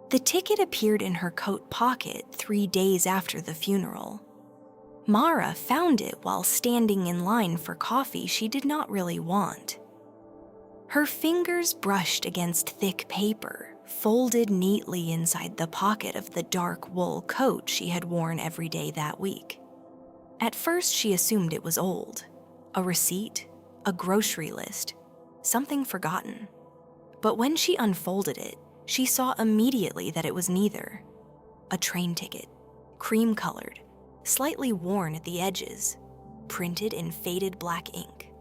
The ticket appeared in her coat pocket 3 days after the funeral. Mara found it while standing in line for coffee she did not really want. Her fingers brushed against thick paper, folded neatly inside the pocket of the dark wool coat she had worn every day that week. At first, she assumed it was old. A receipt, a grocery list, something forgotten. But when she unfolded it, she saw immediately that it was neither. A train ticket, cream-colored, slightly worn at the edges, printed in faded black ink.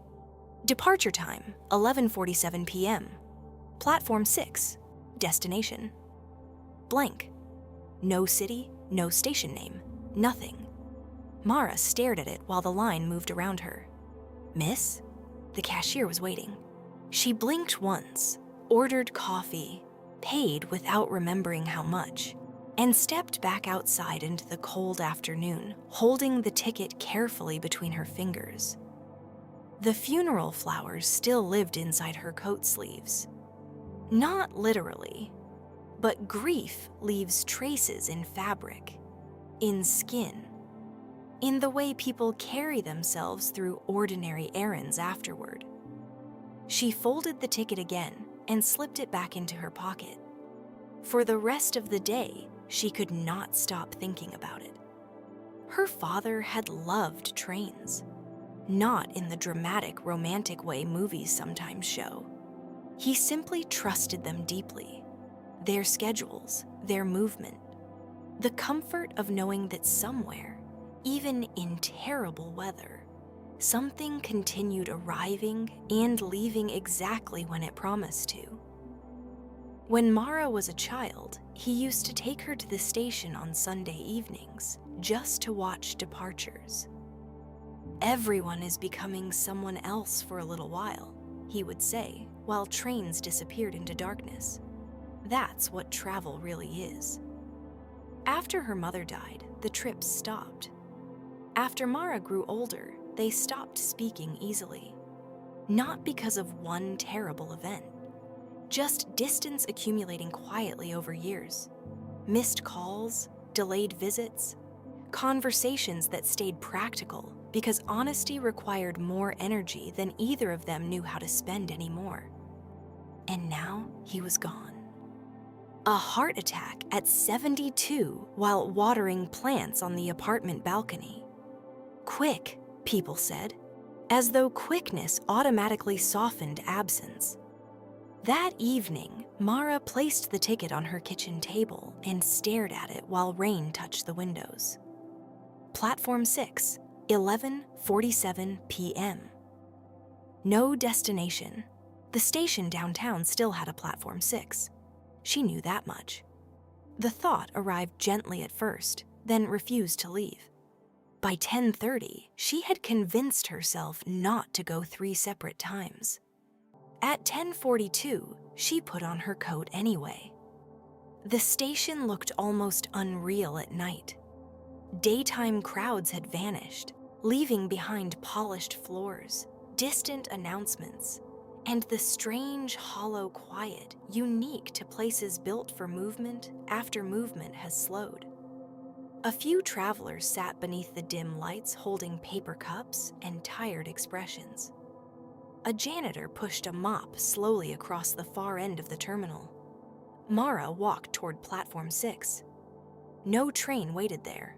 Departure time, 11:47 p.m. Platform 6, destination. Blank. No city, no station name, nothing. Mara stared at it while the line moved around her. Miss? The cashier was waiting. She blinked once, ordered coffee, paid without remembering how much, and stepped back outside into the cold afternoon, holding the ticket carefully between her fingers. The funeral flowers still lived inside her coat sleeves. Not literally, but grief leaves traces in fabric, in skin, in the way people carry themselves through ordinary errands afterward. She folded the ticket again and slipped it back into her pocket. For the rest of the day, she could not stop thinking about it. Her father had loved trains, not in the dramatic, romantic way movies sometimes show. He simply trusted them deeply, their schedules, their movement, the comfort of knowing that somewhere, even in terrible weather, something continued arriving and leaving exactly when it promised to. When Mara was a child, he used to take her to the station on Sunday evenings just to watch departures. Everyone is becoming someone else for a little while, he would say, while trains disappeared into darkness. That's what travel really is. After her mother died, the trips stopped. After Mara grew older, they stopped speaking easily. Not because of one terrible event, just distance accumulating quietly over years. Missed calls, delayed visits, conversations that stayed practical because honesty required more energy than either of them knew how to spend anymore. And now he was gone. A heart attack at 72 while watering plants on the apartment balcony. Quick, people said, as though quickness automatically softened absence. That evening, Mara placed the ticket on her kitchen table and stared at it while rain touched the windows. Platform 6, 11:47 p.m. No destination. The station downtown still had a Platform 6. She knew that much. The thought arrived gently at first, then refused to leave. By 10:30, she had convinced herself not to go 3 separate times. At 10:42, she put on her coat anyway. The station looked almost unreal at night. Daytime crowds had vanished, leaving behind polished floors, distant announcements, and the strange, hollow quiet unique to places built for movement after movement has slowed. A few travelers sat beneath the dim lights holding paper cups and tired expressions. A janitor pushed a mop slowly across the far end of the terminal. Mara walked toward Platform 6. No train waited there,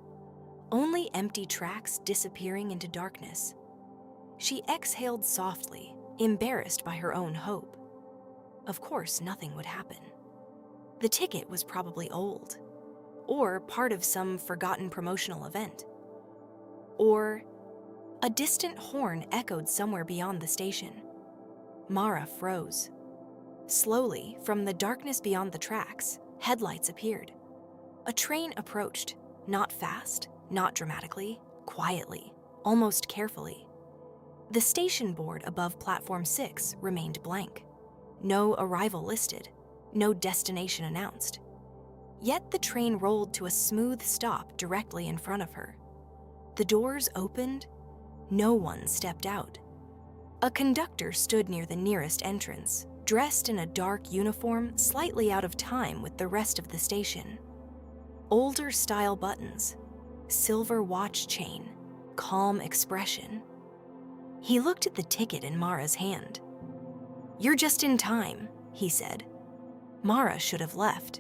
only empty tracks disappearing into darkness. She exhaled softly, embarrassed by her own hope. Of course, nothing would happen. The ticket was probably old, or part of some forgotten promotional event. Or a distant horn echoed somewhere beyond the station. Mara froze. Slowly, from the darkness beyond the tracks, headlights appeared. A train approached, not fast, not dramatically, quietly, almost carefully. The station board above Platform 6 remained blank. No arrival listed, no destination announced. Yet the train rolled to a smooth stop directly in front of her. The doors opened. No one stepped out. A conductor stood near the nearest entrance, dressed in a dark uniform slightly out of time with the rest of the station. Older style buttons, silver watch chain, calm expression. He looked at the ticket in Mara's hand. "You're just in time," he said. Mara should have left.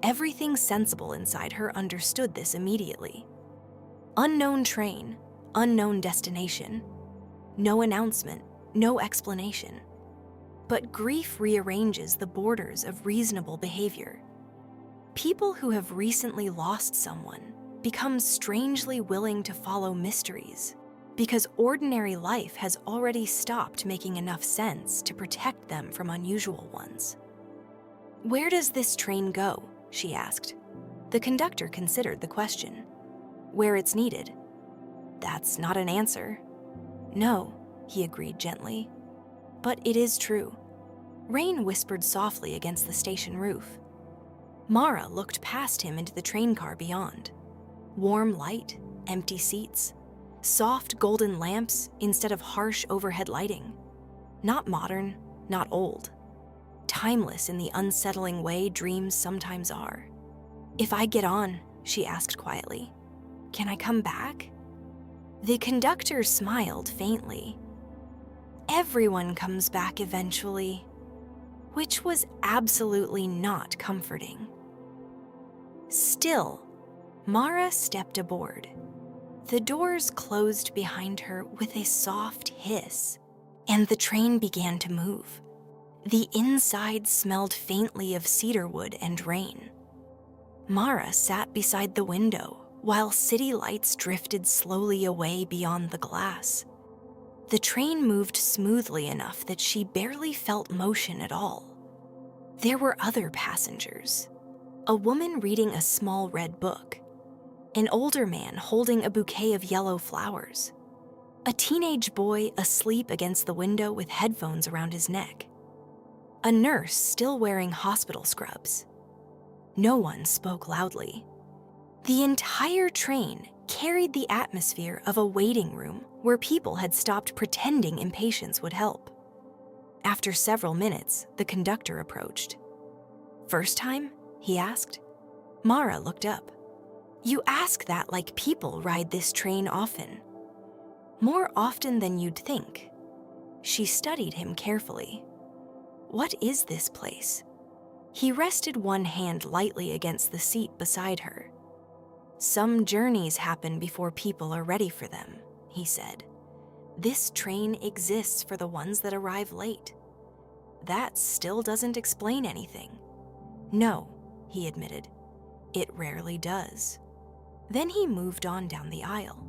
Everything sensible inside her understood this immediately. Unknown train, unknown destination. No announcement, no explanation. But grief rearranges the borders of reasonable behavior. People who have recently lost someone become strangely willing to follow mysteries because ordinary life has already stopped making enough sense to protect them from unusual ones. "Where does this train go?" she asked. The conductor considered the question. "Where it's needed." "That's not an answer." "No," he agreed gently. "But it is true." Rain whispered softly against the station roof. Mara looked past him into the train car beyond. Warm light, empty seats, soft golden lamps instead of harsh overhead lighting. Not modern, not old. Timeless in the unsettling way dreams sometimes are. "If I get on," she asked quietly, "can I come back?" The conductor smiled faintly. "Everyone comes back eventually," which was absolutely not comforting. Still, Mara stepped aboard. The doors closed behind her with a soft hiss, and the train began to move. The inside smelled faintly of cedarwood and rain. Mara sat beside the window while city lights drifted slowly away beyond the glass. The train moved smoothly enough that she barely felt motion at all. There were other passengers. A woman reading a small red book. An older man holding a bouquet of yellow flowers. A teenage boy asleep against the window with headphones around his neck. A nurse still wearing hospital scrubs. No one spoke loudly. The entire train carried the atmosphere of a waiting room where people had stopped pretending impatience would help. After several minutes, the conductor approached. "First time?" he asked. Mara looked up. "You ask that like people ride this train often." "More often than you'd think." She studied him carefully. "What is this place?" He rested one hand lightly against the seat beside her. "Some journeys happen before people are ready for them," he said. "This train exists for the ones that arrive late." "That still doesn't explain anything." "No," he admitted. "It rarely does." Then he moved on down the aisle.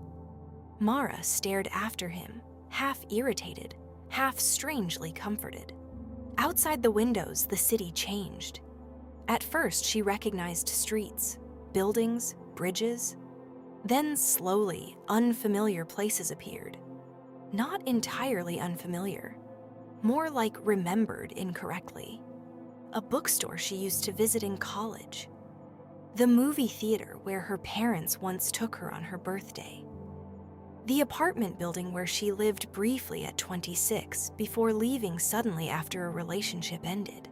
Mara stared after him, half irritated, half strangely comforted. Outside the windows, the city changed. At first, she recognized streets, buildings, bridges. Then slowly, unfamiliar places appeared. Not entirely unfamiliar, more like remembered incorrectly. A bookstore she used to visit in college. The movie theater where her parents once took her on her birthday. The apartment building where she lived briefly at 26 before leaving suddenly after a relationship ended.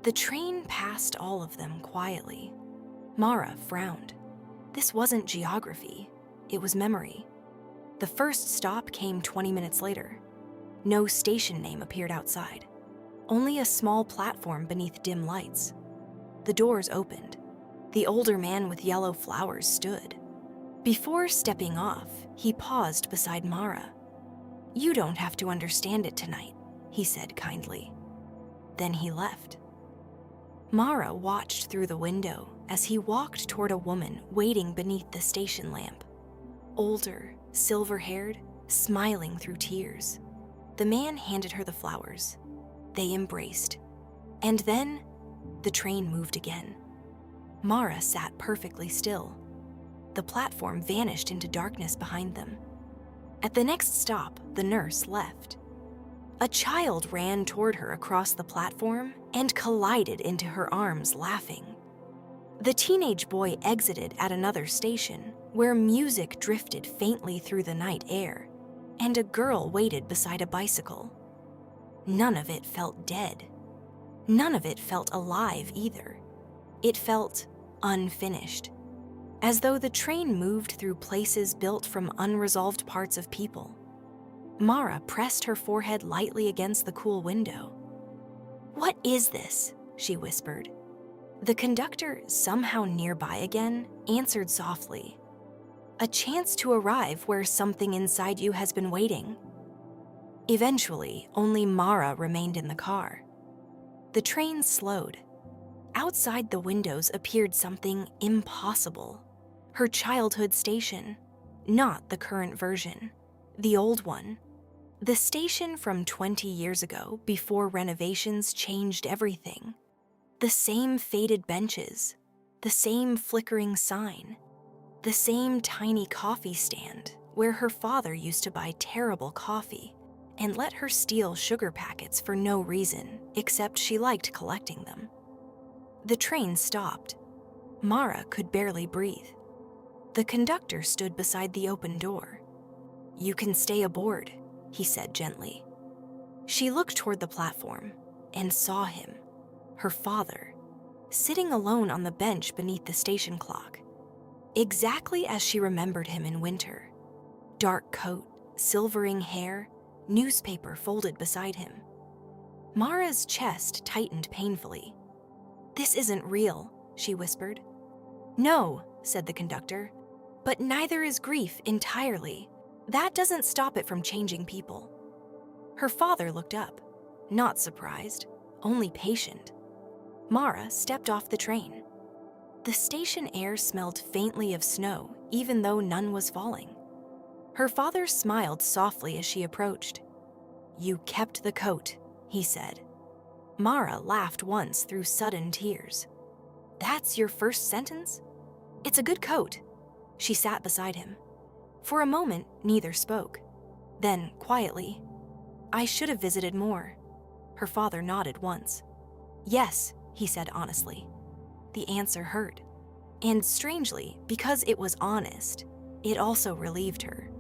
The train passed all of them quietly. Mara frowned. This wasn't geography, it was memory. The first stop came 20 minutes later. No station name appeared outside. Only a small platform beneath dim lights. The doors opened. The older man with yellow flowers stood. Before stepping off, he paused beside Mara. "You don't have to understand it tonight," he said kindly. Then he left. Mara watched through the window as he walked toward a woman waiting beneath the station lamp. Older, silver-haired, smiling through tears. The man handed her the flowers. They embraced. And then, the train moved again. Mara sat perfectly still. The platform vanished into darkness behind them. At the next stop, the nurse left. A child ran toward her across the platform and collided into her arms, laughing. The teenage boy exited at another station, where music drifted faintly through the night air, and a girl waited beside a bicycle. None of it felt dead. None of it felt alive either. It felt unfinished, as though the train moved through places built from unresolved parts of people. Mara pressed her forehead lightly against the cool window. "What is this?" she whispered. The conductor, somehow nearby again, answered softly. "A chance to arrive where something inside you has been waiting." Eventually, only Mara remained in the car. The train slowed. Outside the windows appeared something impossible. Her childhood station. Not the current version. The old one. The station from 20 years ago, before renovations changed everything. The same faded benches. The same flickering sign. The same tiny coffee stand where her father used to buy terrible coffee and let her steal sugar packets for no reason except she liked collecting them. The train stopped. Mara could barely breathe. The conductor stood beside the open door. "You can stay aboard," he said gently. She looked toward the platform and saw him, her father, sitting alone on the bench beneath the station clock, exactly as she remembered him in winter. Dark coat, silvering hair, newspaper folded beside him. Mara's chest tightened painfully. "This isn't real," she whispered. "No," said the conductor, "but neither is grief entirely. That doesn't stop it from changing people." Her father looked up, not surprised, only patient. Mara stepped off the train. The station air smelled faintly of snow, even though none was falling. Her father smiled softly as she approached. "You kept the coat," he said. Mara laughed once through sudden tears. "That's your first sentence? It's a good coat." She sat beside him. For a moment, neither spoke. Then, quietly, "I should have visited more." Her father nodded once. "Yes," he said honestly. The answer hurt. And strangely, because it was honest, it also relieved her.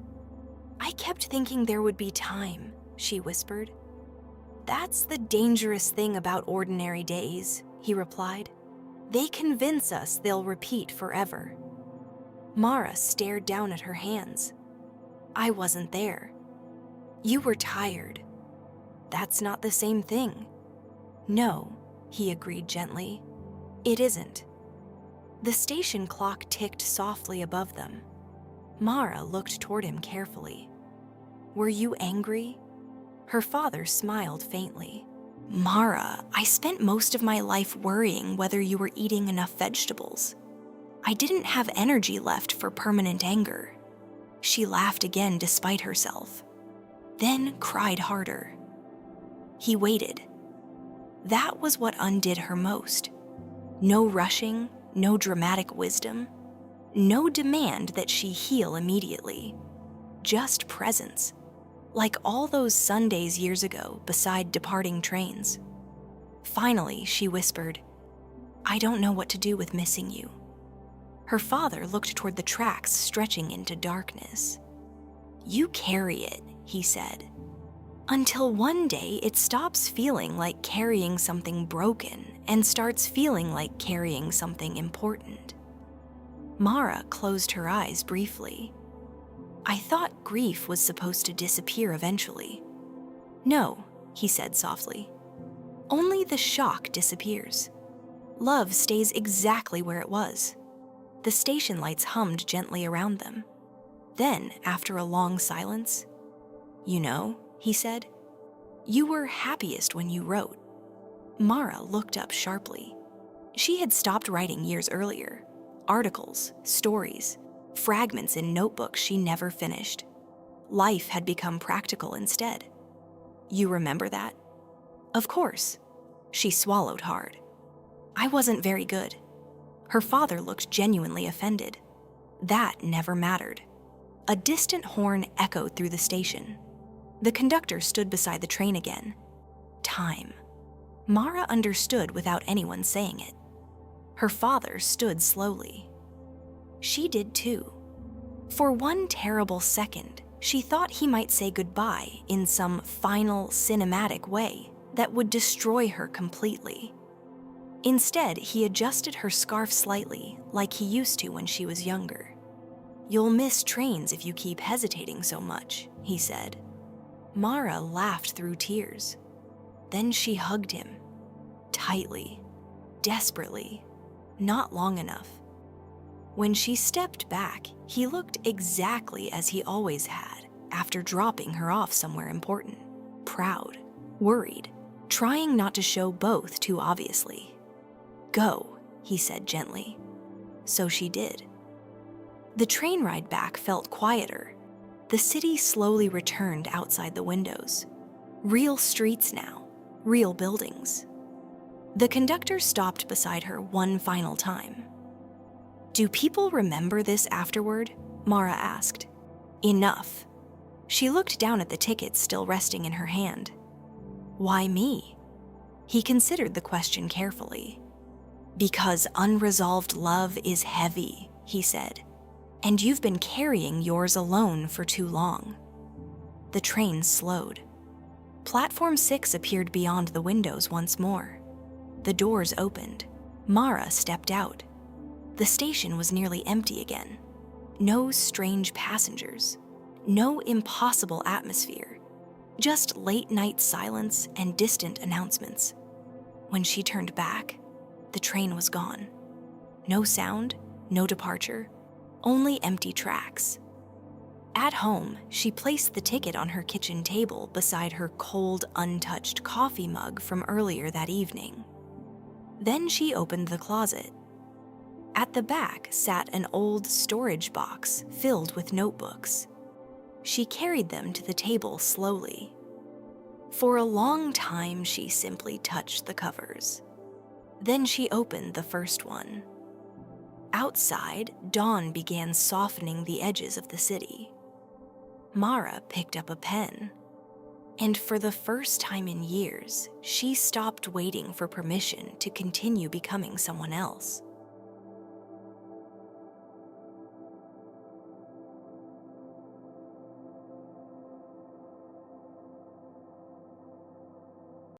"I kept thinking there would be time," she whispered. "That's the dangerous thing about ordinary days," he replied. "They convince us they'll repeat forever." Mara stared down at her hands. "I wasn't there." "You were tired." "That's not the same thing." "No," he agreed gently. "It isn't." The station clock ticked softly above them. Mara looked toward him carefully. "Were you angry?" Her father smiled faintly. "Mara, I spent most of my life worrying whether you were eating enough vegetables. I didn't have energy left for permanent anger." She laughed again despite herself, then cried harder. He waited. That was what undid her most. No rushing, no dramatic wisdom, no demand that she heal immediately. Just presence, like all those Sundays years ago beside departing trains. Finally, she whispered, "I don't know what to do with missing you." Her father looked toward the tracks stretching into darkness. "You carry it," he said, "until one day it stops feeling like carrying something broken and starts feeling like carrying something important." Mara closed her eyes briefly. "I thought grief was supposed to disappear eventually." "No," he said softly. "Only the shock disappears. Love stays exactly where it was." The station lights hummed gently around them. Then, after a long silence, "You know," he said, "you were happiest when you wrote." Mara looked up sharply. She had stopped writing years earlier. Articles, stories, fragments in notebooks she never finished. Life had become practical instead. "You remember that?" "Of course." She swallowed hard. "I wasn't very good." Her father looked genuinely offended. That never mattered. A distant horn echoed through the station. The conductor stood beside the train again. Time. Mara understood without anyone saying it. Her father stood slowly. She did too. For one terrible second, She thought he might say goodbye in some final cinematic way that would destroy her completely. Instead, he adjusted her scarf slightly, like he used to when she was younger. "You'll miss trains if you keep hesitating so much," he said. Mara laughed through tears. Then she hugged him, tightly, desperately, not long enough. When she stepped back, he looked exactly as he always had after dropping her off somewhere important. Proud, worried, trying not to show both too obviously. "Go," he said gently. So she did. The train ride back felt quieter. The city slowly returned outside the windows. Real streets now, real buildings. The conductor stopped beside her one final time. "Do people remember this afterward?" Mara asked. "Enough." She looked down at the ticket still resting in her hand. "Why me?" He considered the question carefully. "Because unresolved love is heavy," he said, "and you've been carrying yours alone for too long." The train slowed. Platform 6 appeared beyond the windows once more. The doors opened. Mara stepped out. The station was nearly empty again. No strange passengers. No impossible atmosphere. Just late-night silence and distant announcements. When she turned back, the train was gone. No sound, no departure, only empty tracks. At home, she placed the ticket on her kitchen table beside her cold, untouched coffee mug from earlier that evening. Then she opened the closet. At the back sat an old storage box filled with notebooks. She carried them to the table slowly. For a long time, she simply touched the covers. Then she opened the first one. Outside, dawn began softening the edges of the city. Mara picked up a pen. And for the first time in years, she stopped waiting for permission to continue becoming someone else.